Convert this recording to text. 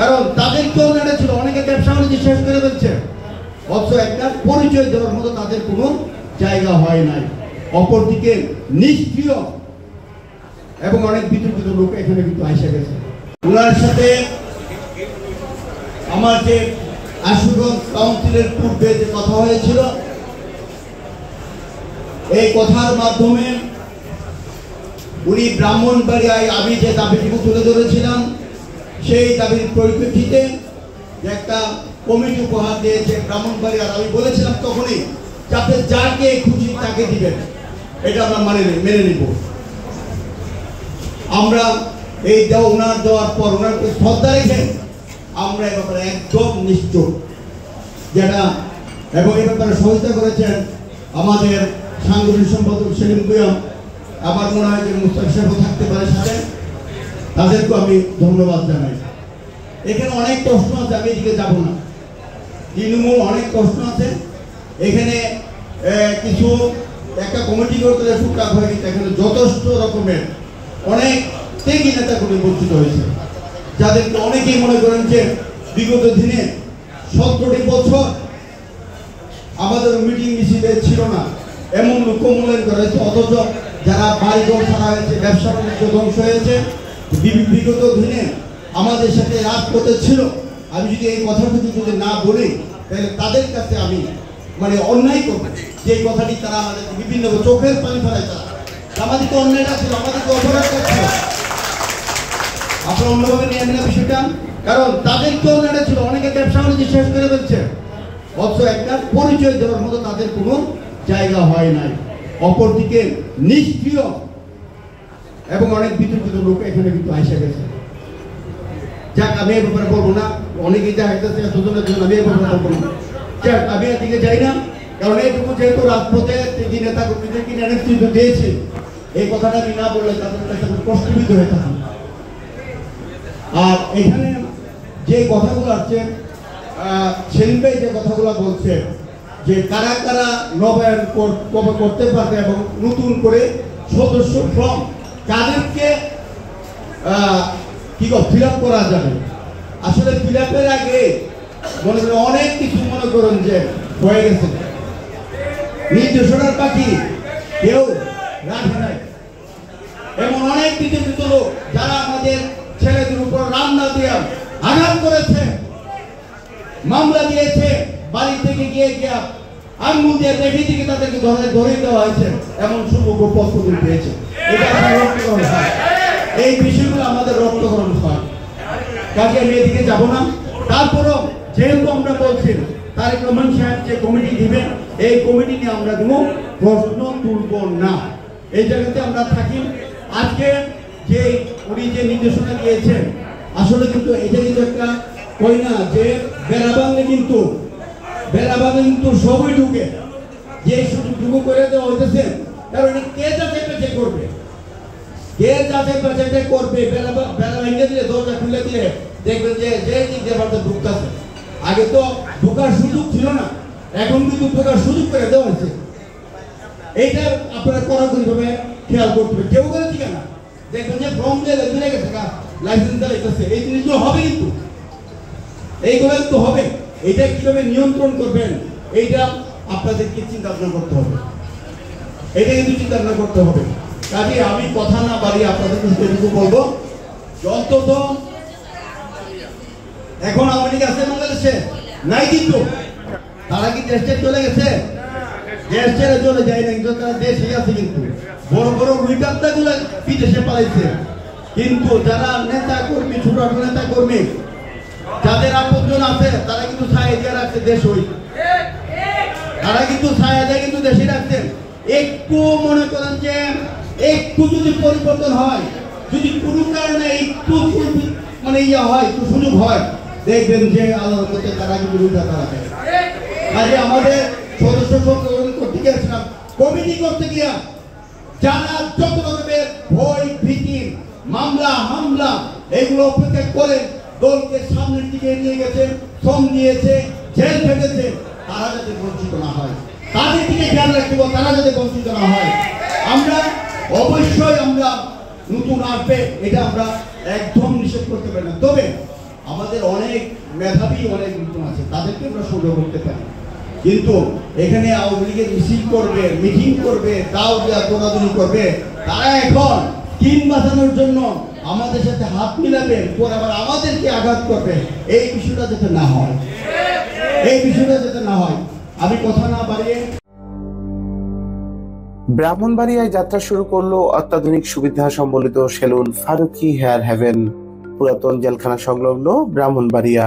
কারণ তাদেরকেও নেড়েছিল, অনেকে ব্যবসা বাণিজ্য শেষ করে ফেলছে, অথচ একটা পরিচয় দেওয়ার মতো তাদের কোনো জায়গা হয় নাই। অপরদিকে নিষ্ক্রিয় এবং অনেক বিতর্কিত লোক এখানে কিন্তু এসে গেছে। ওনার সাথে আমার যে আশুগঞ্জ কাউন্সিলের পূর্বে যে কথা হয়েছিল, এই কথার মাধ্যমে উনি ব্রাহ্মণবাড়িয়ায় আমি যে দাবিটুকু তুলে ধরেছিলাম, সেই দাবির পরিপ্রেক্ষিতে একটা কমিটি উপহার দিয়েছে ব্রাহ্মণবাড়িয়ার। আমি বলেছিলাম তখনই যাতে যাকে খুশি তাকে দিবেন, এটা আমরা মেনে নিব। আমরা এই ওনার দেওয়ার পর ওনারকে শ্রদ্ধা রেখে আমরা এ ব্যাপারে একদম নিশ্চুপ যেটা, এবং এ ব্যাপারে সহযোগিতা করেছেন আমাদের সাংগঠনিক সম্পাদক সেলিম কুয়াম, আমার মনে হয় যে মুস্তাক সাহেবও থাকতে পারে সাথে, তাদেরকেও আমি ধন্যবাদ জানাই। এখানে অনেক প্রশ্ন আছে, আমি এদিকে যাব না। তৃণমূল অনেক প্রশ্ন আছে এখানে, কিছু একটা কমিটি করতে টুকটাক হয়ে গেছে। এখানে যথেষ্ট রকমের অনেক ত্যাগী নেতাগুলি বঞ্চিত হয়েছে, যাদেরকে অনেকেই মনে করেন যে বিগত দিনে 17টি বছর আমাদের মিটিং মিছিলে ছিল না, এমন লোক মূল্যায়ন করা হয়েছে। অথচ যারা বাড়িঘর ছাড়া হয়েছে, ব্যবসা বাণিজ্য ধ্বংস হয়েছে, বিগত দিনে আমাদের সাথে রাজপথে ছিল। আমি যদি এই কথাটুকু যদি না বলি, তাহলে তাদের কাছে আমি মানে অন্যায় করবো, যে কথাটি তারা আমাদের বিভিন্ন চোখের পানি ফেলায়। তারা আমাদেরকে অন্যায়টা ছিল, আমাদেরকে অপরাধটা ছিল। আপনারা অন্যভাবে নিয়ে না বিষয়টা, কারণ তাদেরকেও অন্যায়টা ছিল, অনেকে ব্যবসা বাণিজ্য শেষ করে ফেলছে, অথচ একটা পরিচয় দেওয়ার মতো তাদের কোনো জায়গা হয় নাই। অপরদিকে নিষ্ক্রিয় এবং অনেক বিতর্কিত লোক এখানে কিন্তু এসে গেছে। যাক, আমি এ ব্যাপারে বলবো না, অনেকেই যা হইতেছে এতজনের জন্য আমি এ ব্যাপারে বলবো না। যাক, আমি এদিকে যাই না, কারণ এইটুকু যেহেতু রাজপথে যে নেতা কর্মীদেরকে নেতৃত্ব দিয়েছে, এই কথাটা আমি না বললে তাদের কাছে কষ্টবিদ্ধ হয়ে থাকি। আর এখানে যে কথাগুলো আছে, সেলিম ভাই যে কথাগুলো বলছে যে কারা কারা নবায়ন করতে পারবে এবং নতুন করে সদস্য ফর্ম কাদেরকে ফিল আপ করা যাবে। আসলে ফিল আপের আগে মনে করেন অনেক কিছু মনে করেন যে হয়ে গেছে, নির্দেশনার পাখি কেউ রাখে নাই। এমন অনেক বিতর্কিত লোক যারা আমাদের ছেলেদের উপর রান্না দিয়ে আঘাত করেছে, মামলা দিয়েছে, বাড়ি থেকে গিয়ে আঙুল দিয়ে দেখে দিকে তাদেরকে ধরে দেওয়া হয়েছে, এমন সুযোগ্য পদ্ধতি পেয়েছে। এটা রক্তকরণ হয়, এই বিষয়গুলো আমাদের রক্তকরণ হয়। কাজে আমি এদিকে যাব না। তারপরও যেহেতু আমরা বলছি তারেক রহমান সাহেব যে কমিটি দিবেন, এই কমিটি নিয়ে আমরা কোনো প্রশ্ন তুলব না, এই জায়গাতে আমরা থাকি। আজকে যে উনি যে নির্দেশনা দিয়েছেন, আসলে কিন্তু এটা কিন্তু একটা কই না যে বেড়াবাংলে কিন্তু সবই ঢুকে, যে সুযোগটুকু করে দেওয়া হইতেছে। কারণ কে যাচাই বাছাই করবে, কে যাচাই বাছাই করবে? বেড়া ভেঙে দিলে, দরজা খুলে দিলে দেখবেন যে দিক দিয়ে ঢুকতেছে। আগে তো ঢোকার সুযোগ ছিল না, এখন কিন্তু ঢোকার সুযোগ করে দেওয়া হয়েছে। এইটা আপনারা কড়াকড়ি ভাবে খেয়াল করতে হবে। কেউ করে ঠিক না, দেখবেন যে ফর্ম দিয়ে চলে গেছে, লাইসেন্স চালাইতেছে, এই জিনিসগুলো হবে, কিন্তু এইগুলো তো হবে। এটা কিভাবে নিয়ন্ত্রণ করবেন, এইটা আপনাদেরকে চিন্তা ভাবনা করতে হবে, এটা কিন্তু চিন্তা ভাবনা করতে হবে। কাজে আমি কথা না বাড়িয়ে আপনাদেরকে সেটুকু বলবো, অন্তত এখন আওয়ামী লীগ আছে বাংলাদেশে নাই, কিন্তু তারা কি দেশে চলে গেছে? দেশ ছেড়ে চলে যায় না, কিন্তু তারা দেশে আছে। কিন্তু বড় বড় রুইকাত্তা গুলা বিদেশে পালাইছে, কিন্তু যারা নেতা কর্মী, ছোটখাটো নেতা কর্মী যাদের আপনজন আছে, তারা কিন্তু ছায়া দিয়ে রাখছে দেশ, তারা কিন্তু ছায়া দিয়ে কিন্তু দেশে রাখছেন। একটু মনে করেন যে একটু যদি পরিবর্তন হয়, যদি কোনো কারণে একটু মানে হয়, একটু সুযোগ হয়, দেখবেন যে আল্লাহর মধ্যে তারা কিন্তু রুইটা দাঁড়াবে। আজকে আমাদের সদস্য করতে গিয়েছিলাম, কমিটি করতে গিয়া যারা যত রকমের ভয় ভীতি, মামলা হামলা এগুলো অপেক্ষা করে দলকে সামনের দিকে নিয়ে গেছে, শ্রম দিয়েছে, জেল খেটেছে, তারা যাতে বঞ্চিত না হয়, তাদের দিকে খেয়াল রাখতে হবে, তারা যাতে বঞ্চিত না হয়। আমরা অবশ্যই আমরা নতুন আসবে, এটা আমরা একদম নিষেধ করতে পারি না। তবে আমাদের অনেক মেধাবী অনেক লোকজন আছে, তাদেরকে আমরা সুযোগ করতে পারি। কিন্তু এখানে আওয়ামী লীগের মিছিল করবে, মিটিং করবে, দাও দেওয়া দৌড়াদৌড়ি করবে, তারা এখন স্কিম বাঁচানোর জন্য আমাদের সাথে হাত মিলাবে, পরে আবার আমাদেরকে আঘাত করবে। এই বিষয়টা যাতে না হয়, এই বিষয়টা যাতে না হয়, আমি কথা না বাড়িয়ে ব্রাহ্মণবাড়িয়ায় যাত্রা শুরু করলো অত্যাধুনিক সুবিধা সম্বলিত সেলুন ফারুকি হেয়ার হেভেন, পুরাতন জেলখানা সংলগ্ন ব্রাহ্মণবাড়িয়া।